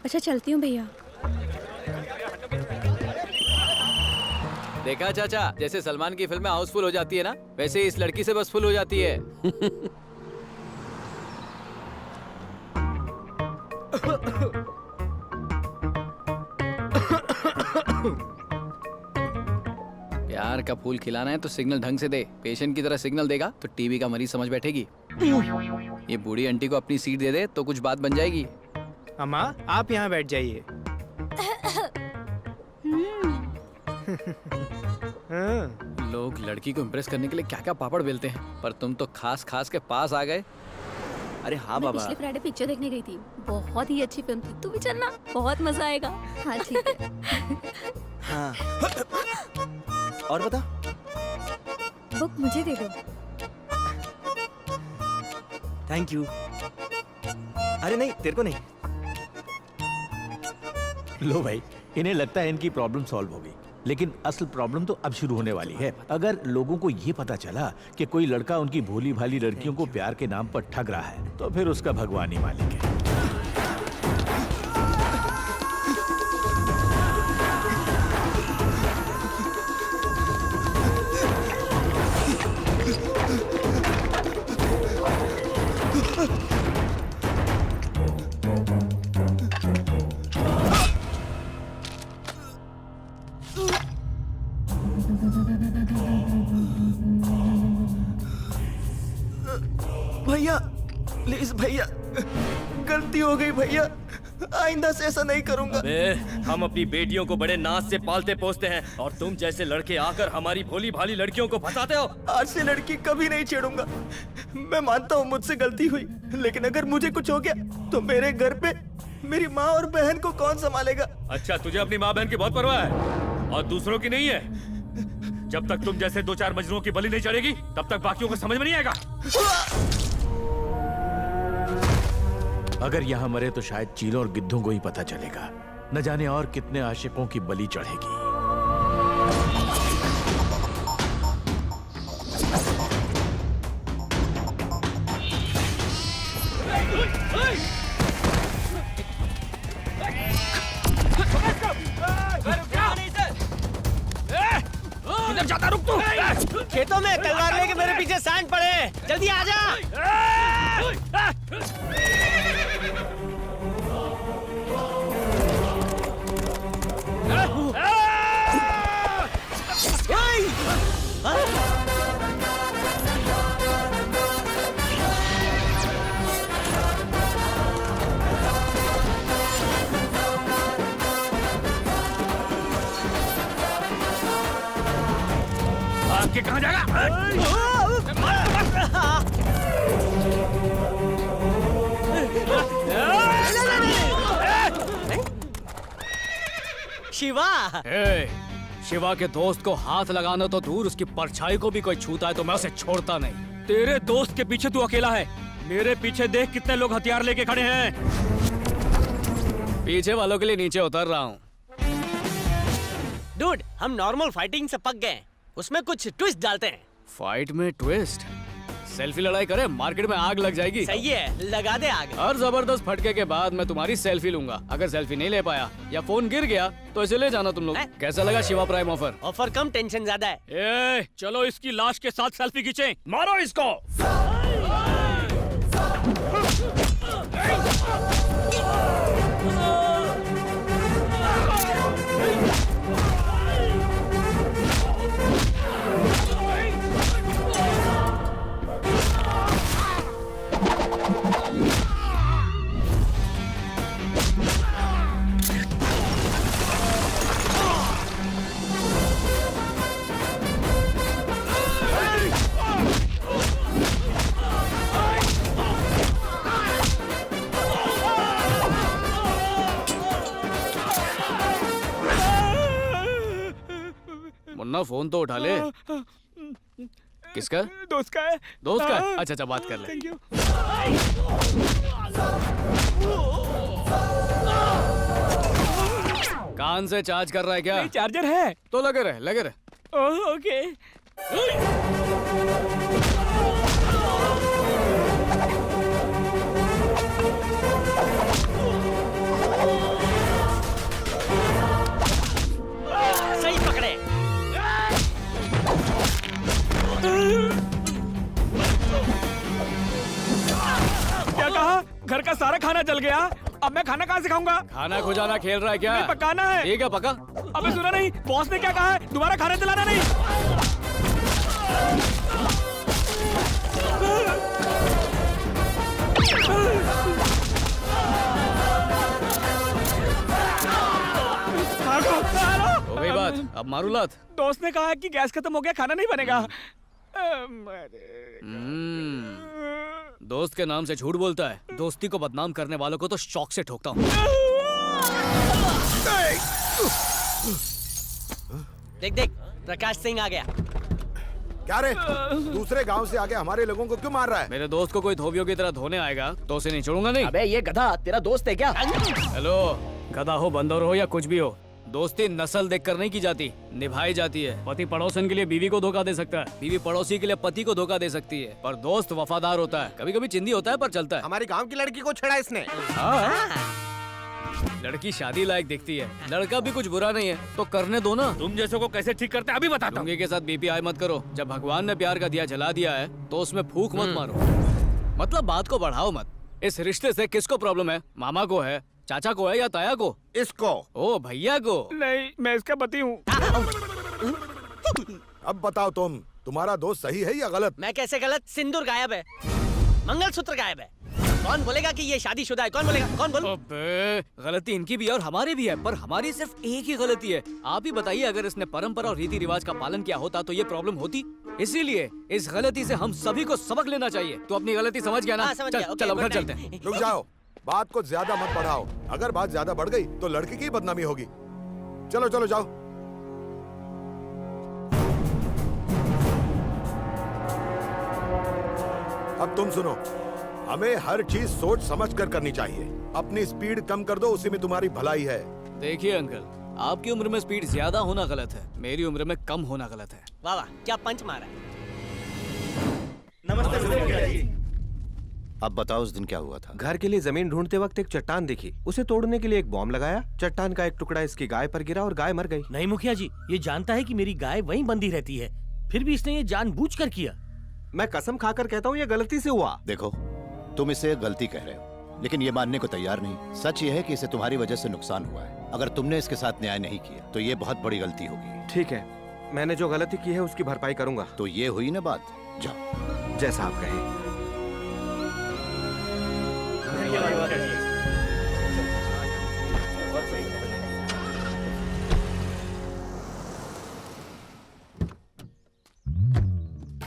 अच्छा चलती हूँ भैया। देखा चाचा, जैसे सलमान की फिल्में हाउसफुल हो जाती है ना, वैसे ही इस लड़की से बस फुल हो जाती है। प्यार का फूल खिलाना है तो सिग्नल ढंग से दे। पेशेंट की तरह सिग्नल देगा तो टीबी का मरीज समझ बैठेगी। ये बूढ़ी आंटी को अपनी सीट दे दे तो कुछ बात बन जाएगी। अम्मा आप यहाँ बैठ जाइए। हाँ। लोग लड़की को इम्प्रेस करने के लिए क्या क्या पापड़ बेलते हैं, पर तुम तो खास खास के पास आ गए। अरे हाँ मैं बाबा। पिछले फ्राइडे पिक्चर देखने गई थी, बहुत ही अच्छी फिल्म थी। तू भी चलना, बहुत मजा आएगा। हाँ ठीक है। हाँ। और बता। बुक मुझे दे दो। Thank you. अरे नहीं, तेरे को नहीं। लो भाई, इन्हें लगता है इनकी प्रॉब्लम सॉल्व हो गई, लेकिन असल प्रॉब्लम तो अब शुरू होने वाली है। अगर लोगों को ये पता चला कि कोई लड़का उनकी भोली भाली लड़कियों को प्यार के नाम पर ठग रहा है, तो फिर उसका भगवान ही मालिक है। भैया प्लीज भैया, गलती हो गई भैया, आइंदा से ऐसा नहीं करूंगा। हम अपनी बेटियों को बड़े नाज से पालते पोसते हैं और तुम जैसे लड़के आकर हमारी भोली भाली लड़कियों को फंसाते हो। आज से लड़की कभी नहीं छेड़ूंगा। मैं मानता हूँ मुझसे गलती हुई, लेकिन अगर मुझे कुछ हो गया तो मेरे घर पे मेरी माँ और बहन को कौन संभालेगा? अच्छा, तुझे अपनी माँ बहन की बहुत परवाह है और दूसरों की नहीं है। जब तक तुम जैसे 2-4 मजनूओं की बलि नहीं चढ़ेगी, तब तक बाकियों को समझ में नहीं आएगा। अगर यहाँ मरे तो शायद चीलों और गिद्धों को ही पता चलेगा। न जाने और कितने आशिकों की बलि चढ़ेगी। किधर जाता, रुक तू। खेतों में तलवार लेके मेरे पीछे सांड पड़े, जल्दी आ जा। आपके कहाँ जाएगा? शिवा। शिवा के दोस्त को हाथ लगाना तो दूर, उसकी परछाई को भी कोई छूता है तो मैं उसे छोड़ता नहीं। तेरे दोस्त के पीछे तू अकेला है, मेरे पीछे देख कितने लोग हथियार लेके खड़े हैं। पीछे वालों के लिए नीचे उतर रहा हूँ। डूड, हम नॉर्मल फाइटिंग से पक गए, उसमें कुछ ट्विस्ट डालते हैं। फाइट में ट्विस्ट? सेल्फी लड़ाई करे, मार्केट में आग लग जाएगी। सही है, लगा दे आग। हर जबरदस्त फटके के बाद मैं तुम्हारी सेल्फी लूंगा। अगर सेल्फी नहीं ले पाया या फोन गिर गया तो इसे ले जाना तुम लोग। कैसा लगा शिवा प्राइम ऑफर? ऑफर कम, टेंशन ज्यादा है। चलो इसकी लाश के साथ सेल्फी खींचे, मारो इसको। मुन्ना फोन तो उठा ले। किसका? दोस्त का है। दोस्त का? अच्छा अच्छा, बात कर ले। Thank you. कान से चार्ज कर रहा है क्या? चार्जर है तो लगे रहे, लगे रहे। ओके। जल गया, अब मैं खाना कहाँ से खाऊंगा? खाना खुजाना खेल रहा है क्या? नहीं, पकाना है। ठीक है, पका। अबे सुना नहीं, बॉस ने क्या कहा है? दोबारा खाना चलाना नहीं। हो गई बात, अब मारू लात। दोस्त ने कहा है कि गैस खत्म हो गया, खाना नहीं बनेगा। दोस्त के नाम से झूठ बोलता है। दोस्ती को बदनाम करने वालों को तो शौक से ठोकता हूँ। देख देख, प्रकाश सिंह आ गया। क्या रे? दूसरे गांव से आके हमारे लोगों को क्यों मार रहा है? मेरे दोस्त को कोई धोबियों की तरह धोने आएगा तो उसे नहीं छोड़ूंगा नहीं। अबे ये गधा तेरा दोस्त है क्या? हेलो, गधा हो, बंदर हो या कुछ भी हो, दोस्ती नस्ल देखकर नहीं की जाती, निभाई जाती है। पति पड़ोसन के लिए बीवी को धोखा दे सकता है, बीवी पड़ोसी के लिए पति को धोखा दे सकती है, पर दोस्त वफादार होता है। कभी कभी चिंदी होता है पर चलता है। हमारी गांव की लड़की को छेड़ा इसने। लड़की शादी लायक दिखती है, लड़का भी कुछ बुरा नहीं है, तो करने दो ना। तुम जैसों को कैसे ठीक करते हैं अभी बताता हूँ। के साथ बीपीआई मत करो। जब भगवान ने प्यार का दिया जला दिया है तो उसमें फूंक मत मारो। मतलब बात को बढ़ाओ मत। इस रिश्ते से किसको प्रॉब्लम है? मामा को है, चाचा को है या ताया को? इसको। ओ भैया को? नहीं, मैं इसका पति हूँ। अब बताओ तुम्हारा दोस्त सही है या गलत? मैं कैसे गलत? सिंदूर गायब है, मंगलसूत्र गायब है। कौन बोलेगा कि ये शादीशुदा है? कौन बोलेगा? कौन बोल? अबे, गलती इनकी भी है और हमारी भी है, पर हमारी सिर्फ एक ही गलती है। आप ही बताइए, अगर इसने परंपरा और रीति रिवाज का पालन किया होता तो ये प्रॉब्लम होती? इसीलिए इस गलती से हम सभी को सबक लेना चाहिए। तो अपनी गलती समझ गया ना? हाँ, समझ गया। चल अब घर चलते हैं। रुक जाओ, बात को ज्यादा मत बढ़ाओ। अगर बात ज्यादा बढ़ गई तो लड़की की बदनामी होगी। चलो चलो जाओ। अब तुम सुनो, हमें हर चीज सोच समझ कर करनी चाहिए। अपनी स्पीड कम कर दो, उसी में तुम्हारी भलाई है। देखिए अंकल, आपकी उम्र में स्पीड ज्यादा होना गलत है, मेरी उम्र में कम होना गलत है। वाह वाह, क्या पंच मारा है। अब बताओ उस दिन क्या हुआ था? घर के लिए जमीन ढूंढते वक्त एक चट्टान दिखी, उसे तोड़ने के लिए एक बॉम्ब लगाया। चट्टान का एक टुकड़ा इसकी गाय पर गिरा और गाय मर गई। नहीं मुखिया जी, ये जानता है कि मेरी गाय वहीं बंधी रहती है, फिर भी इसने ये जानबूझकर किया। मैं कसम खाकर कहता हूँ ये गलती से हुआ। देखो, तुम इसे गलती कह रहे हो, लेकिन ये मानने को तैयार नहीं। सच ये है कि इसे तुम्हारी वजह से नुकसान हुआ है। अगर तुमने इसके साथ न्याय नहीं किया तो ये बहुत बड़ी गलती होगी। ठीक है, मैंने जो गलती की है उसकी भरपाई करूंगा। तो ये हुई ना बात, जाओ। जैसा आप कहें।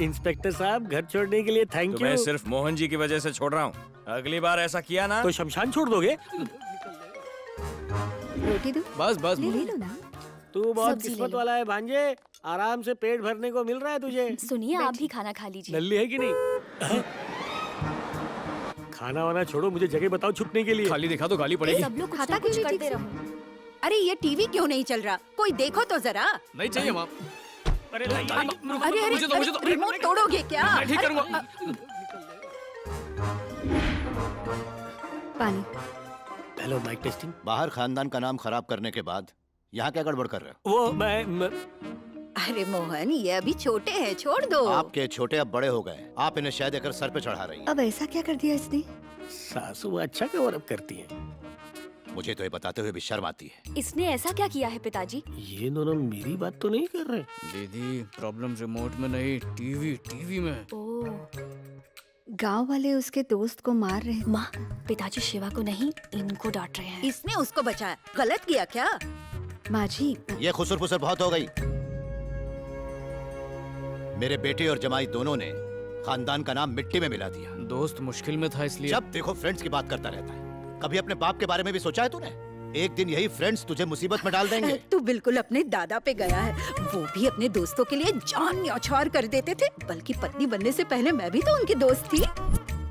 इंस्पेक्टर साहब, घर छोड़ने के लिए थैंक यू। मैं सिर्फ मोहन जी की वजह से छोड़ रहा हूँ। अगली बार ऐसा किया ना तो शमशान छोड़ दोगे? रोटी दो, बस बस ले लो ना। तू बहुत सब्जी ले किस्मत लो। वाला है भांजे, आराम से पेट भरने को मिल रहा है तुझे। सुनिए, आप भी खाना खा लीजिए। नल्ली है कि नहीं? खाना वाना छोड़ो, मुझे जगह बताओ छुपने के लिए। खाली दिखा तो गाली पड़ेगी। सब लोग कुछ ना कुछ करते रहो। अरे ये टीवी क्यों नहीं चल रहा? कोई देखो तो जरा। नहीं चाहिए माँ। अरे अरे अरे मुझे तो रिमोट तोड़ोगे क्या? मैं ठीक करूंगा। पानी। Hello, mic testing. बाहर खानदान का नाम खराब करने के बाद यहाँ क्या गड़बड़ कर रहे हो? वो अरे मोहन, ये अभी छोटे हैं, छोड़ दो। आपके छोटे अब बड़े हो गए, आप इन्हें शायद देकर सर पे चढ़ा रही हैं। अब ऐसा क्या कर दिया इसने? सासू अच्छा कवर अप करती है। मुझे तो ये बताते हुए भी शर्म आती है। इसने ऐसा क्या किया है पिताजी? ये दोनों मेरी बात तो नहीं कर रहे। दीदी, प्रॉब्लम रिमोट में नहीं, टीवी में। ओह, गांव वाले उसके दोस्त को मार रहे हैं। माँ, पिताजी शिवा को नहीं, इनको डांट रहे हैं। इसने उसको बचाया, गलत किया क्या? माँ जी, ये खुसर फुसर बहुत हो गई। मेरे बेटे और जमाई दोनों ने खानदान का नाम मिट्टी में मिला दिया। दोस्त मुश्किल में था इसलिए। जब देखो फ्रेंड्स की बात करता रहता है। कभी अपने बाप के बारे में भी सोचा है तूने? एक दिन यही फ्रेंड्स तुझे मुसीबत में डाल देंगे। तू बिल्कुल अपने दादा पे गया है। वो भी अपने दोस्तों के लिए जान न्यौछावर कर देते थे। बल्कि पत्नी बनने से पहले मैं भी तो उनकी दोस्त थी।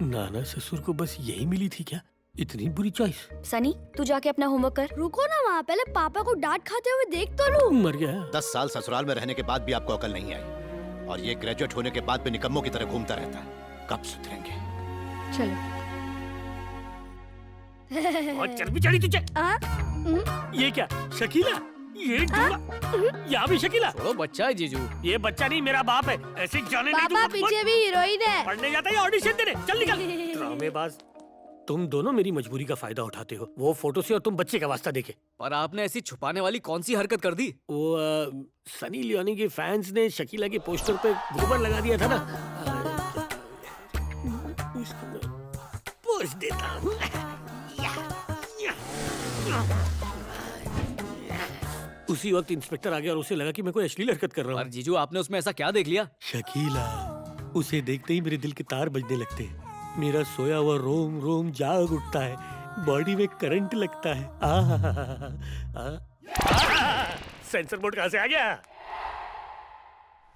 नाना ससुर को बस यही मिली थी क्या? इतनी बुरी चॉइस। सनी, तू जाके अपना होमवर्क कर। रुको ना, वहाँ पहले पापा को डांट खाते हुए देख तो लूं। मर गया। 10 साल ससुराल में रहने के बाद भी आपको अकल नहीं आई, और ये ग्रेजुएट होने के बाद भी निकम्मों की तरह घूमता रहता है। कब सुधरेंगे? चलो। और चर्बी चढ़ी तुझे। ये क्या शकीला? ये यहाँ भी शकीला? छोड़ो, बच्चा है जीजू। ये बच्चा नहीं, मेरा बाप है। ऐसे जाने नहीं पापा दूंगा। पीछे भी हीरोइन है। पढ़ने जाता है या ऑडिशन देने? चल निकल। ड्रामेबाज। तुम दोनों मेरी मजबूरी का फायदा उठाते हो, वो फोटो से और तुम बच्चे का वास्ता देखे। पर आपने ऐसी छुपाने वाली कौन सी हरकत कर दी? वो सनी लियोनी के फैंस ने शकीला के पोस्टर पे गोबर लगा दिया था ना। इसको मैं पोंछ देता हूँ। उसी वक्त इंस्पेक्टर आ गया और उसे लगा कि मैं कोई अश्लील हरकत कर रहा हूँ। पर जीजू आपने उसमें ऐसा क्या देख लिया? शकीला, उसे देखते ही मेरे दिल के तार बजने लगते हैं। मेरा सोया हुआ रोम रोम जाग उठता है, बॉडी में करंट लगता है। सेंसर बोर्ड कहाँ से आ गया?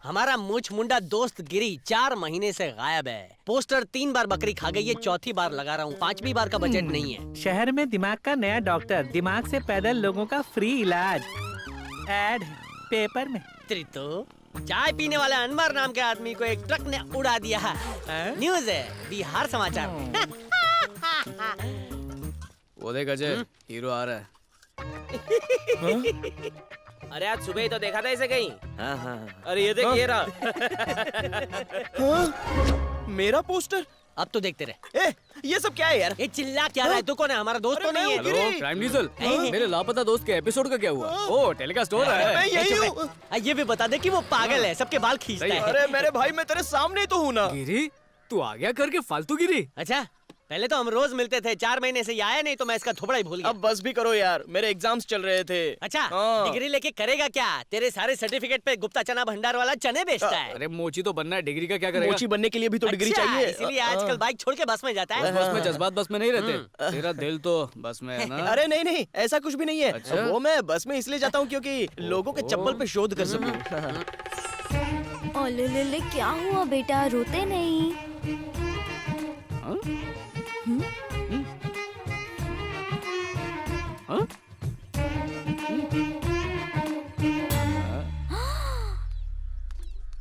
हमारा मूछ मुंडा दोस्त गिरी 4 महीने से गायब है। पोस्टर 3 बार बकरी खा गई है, चौथी बार लगा रहा हूँ, 5वीं बार का बजट नहीं है। शहर में दिमाग का नया डॉक्टर, दिमाग से पैदल लोगों का फ्री इलाज। एड पेपर में। त्रितो, चाय पीने वाले अनवर नाम के आदमी को एक ट्रक ने उड़ा दिया है। न्यूज़ है, बिहार समाचार। वो देख अजय, हीरो आ रहा है। अरे आज सुबह ही तो देखा था इसे कहीं। अरे ये देख, ये रहा। मेरा पोस्टर? अब तो देखते रहे। ये सब क्या है यार? ये चिल्ला क्या रहा है? तू कौन है? हमारा दोस्त तो नहीं है। हेलो क्राइम डीजल, मेरे लापता दोस्त के एपिसोड का क्या हुआ? ओ टेलीकास्ट हो रहा है। मैं यही हूँ। ये भी बता दे कि वो पागल है, सबके बाल खींचता है। अरे मेरे भाई, मैं तेरे सामने ही तो हूँ ना। गिरी, तू आ गया करके फालतू गिरी। अच्छा, पहले तो हम रोज मिलते थे, 4 महीने से ये आया नहीं, तो मैं इसका थोपड़ा ही भूल गया। अब बस भी करो यार, मेरे एग्जाम्स चल रहे थे। अच्छा, डिग्री लेके करेगा क्या? तेरे सारे सर्टिफिकेट पे गुप्ता चना भंडार वाला चने बेचता है। अरे मोची तो बनना है, डिग्री का क्या करेगा? मोची बनने के लिए भी तो डिग्री अच्छा, चाहिए। इसीलिए आजकल बाइक छोड़ के बस में जाता है। बस में जज्बात बस में नहीं रहते। तेरा दिल तो बस में है ना? अरे नहीं नहीं, ऐसा कुछ भी नहीं है। अच्छा? वो मैं बस में इसलिए जाता हूँ क्योंकि लोगों के चप्पल पे शोध कर सकूं। ओले क्या हुआ बेटा, रोते नहीं?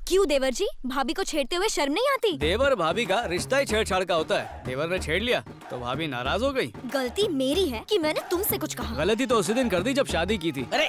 क्यों देवर जी, भाभी को छेड़ते हुए शर्म नहीं आती? देवर भाभी का रिश्ता ही छेड़छाड़ का होता है। देवर ने छेड़ लिया तो भाभी नाराज हो गई। गलती मेरी है कि मैंने तुमसे कुछ कहा। गलती तो उसी दिन कर दी जब शादी की थी। अरे